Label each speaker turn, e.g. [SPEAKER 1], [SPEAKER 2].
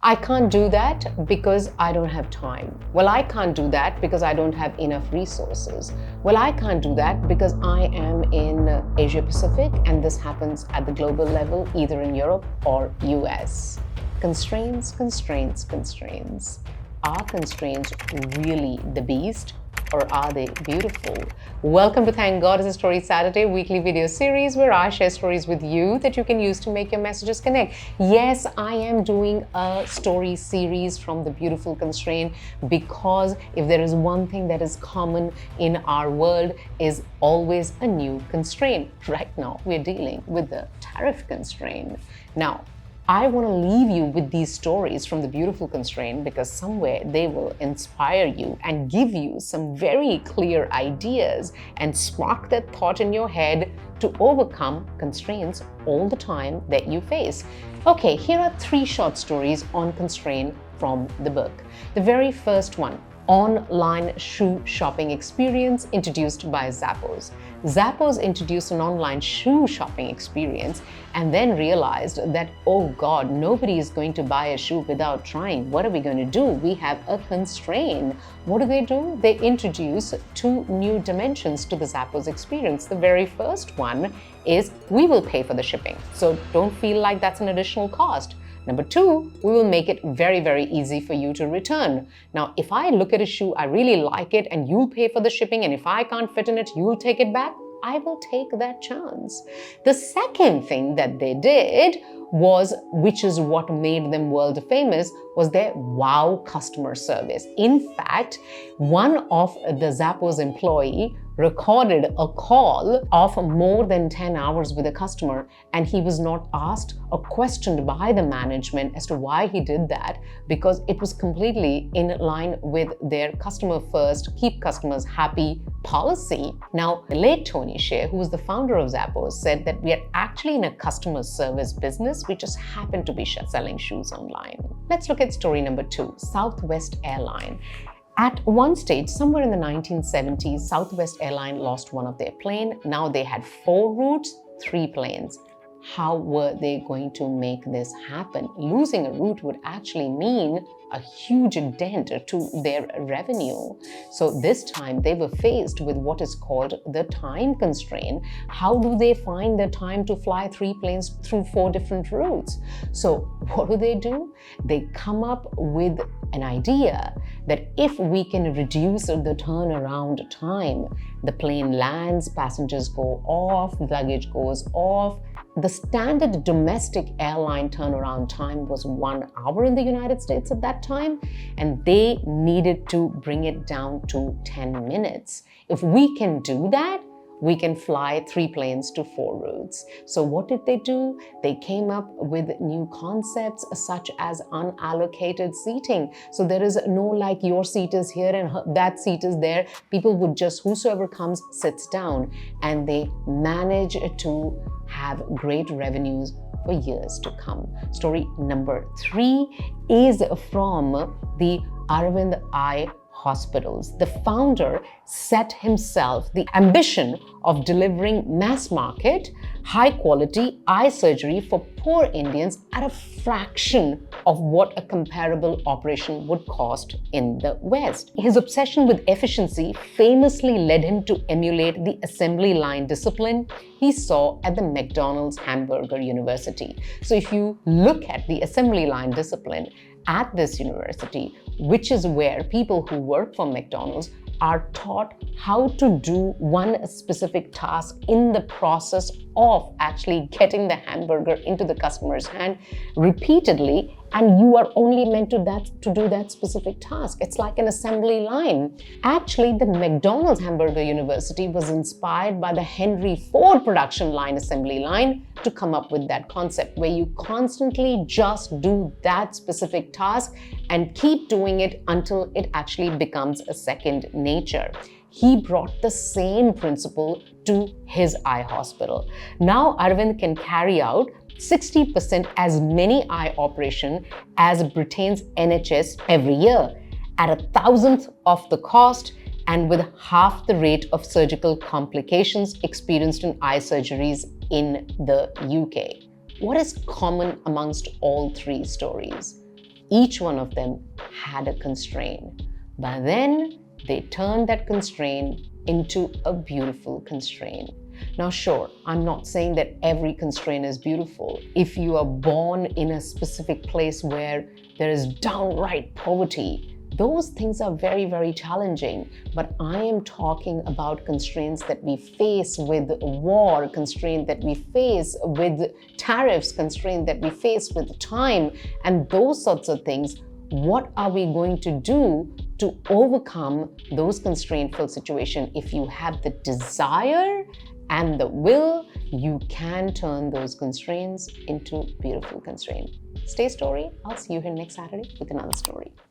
[SPEAKER 1] I can't do that because I don't have time. Well, I can't do that because I don't have enough resources. Well, I can't do that because I am in Asia Pacific and this happens at the global level, either in Europe or US. Constraints, constraints, constraints. Are constraints really the beast? Or are they beautiful? Welcome to Thank God It's a Story Saturday weekly video series where I share stories with you that you can use to make your messages connect. Yes, I am doing a story series from the beautiful constraint because if there is one thing that is common in our world is always a new constraint. Right now, we're dealing with the tariff constraint. Now, I want to leave you with these stories from the beautiful constraint because somewhere they will inspire you and give you some very clear ideas and spark that thought in your head to overcome constraints all the time that you face. Okay, here are 3 short stories on constraint from the book. The very first one, online shoe shopping experience introduced by Zappos. Zappos introduced an online shoe shopping experience and then realized that, oh God, nobody is going to buy a shoe without trying. What are we going to do? We have a constraint. What do? They introduce 2 new dimensions to the Zappos experience. The very first one is we will pay for the shipping. So don't feel like that's an additional cost. Number 2, we will make it very, very easy for you to return. Now, if I look at a shoe, I really like it, and you'll pay for the shipping, and if I can't fit in it, you'll take it back, I will take that chance. The second thing that they did was, which is what made them world famous, was their wow customer service. In fact, one of the Zappos employee recorded a call of more than 10 hours with a customer, and he was not asked or questioned by the management as to why he did that, because it was completely in line with their customer first, keep customers happy policy. Now, the late Tony Hsieh, who was the founder of Zappos, said that we are actually in a customer service business. We just happen to be selling shoes online. Let's look at story number 2, Southwest Airline. At one stage, somewhere in the 1970s, Southwest Airline lost one of their planes. Now they had 4 routes, 3 planes. How were they going to make this happen? Losing a route would actually mean a huge dent to their revenue. So this time they were faced with what is called the time constraint. How do they find the time to fly 3 planes through 4 different routes? So what do? They come up with an idea that if we can reduce the turnaround time, the plane lands, passengers go off, luggage goes off. The standard domestic airline turnaround time was 1 hour in the United States at that time, and they needed to bring it down to 10 minutes. If we can do that, we can fly 3 planes to 4 routes. So what did they do? They came up with new concepts such as unallocated seating. So there is no like your seat is here and that seat is there. People would just, whosoever comes sits down, and they manage to have great revenues for years to come. Story number 3 is from the Aravind Eye Hospitals. The founder set himself the ambition of delivering mass market, high quality eye surgery for poor Indians at a fraction of what a comparable operation would cost in the West. His obsession with efficiency famously led him to emulate the assembly line discipline he saw at the McDonald's Hamburger University. So if you look at the assembly line discipline at this university, which is where people who work for McDonald's are taught how to do one specific task in the process of actually getting the hamburger into the customer's hand repeatedly, and you are only meant to do that specific task. It's like an assembly line. Actually, the McDonald's Hamburger University was inspired by the Henry Ford production line assembly line to come up with that concept, where you constantly just do that specific task and keep doing it until it actually becomes a second nature. He brought the same principle to his eye hospital. Now Arvind can carry out 60% as many eye operations as Britain's NHS every year at 1,000th of the cost and with half the rate of surgical complications experienced in eye surgeries in the UK. What is common amongst all 3 stories? Each one of them had a constraint, but then they turned that constraint into a beautiful constraint. Now, sure, I'm not saying that every constraint is beautiful. If you are born in a specific place where there is downright poverty, those things are very, very challenging. But I am talking about constraints that we face with war, constraints that we face with tariffs, constraints that we face with time, and those sorts of things. What are we going to do to overcome those constraintful situations? If you have the desire and the will, you can turn those constraints into beautiful constraints. Stay story. I'll see you here next Saturday with another story.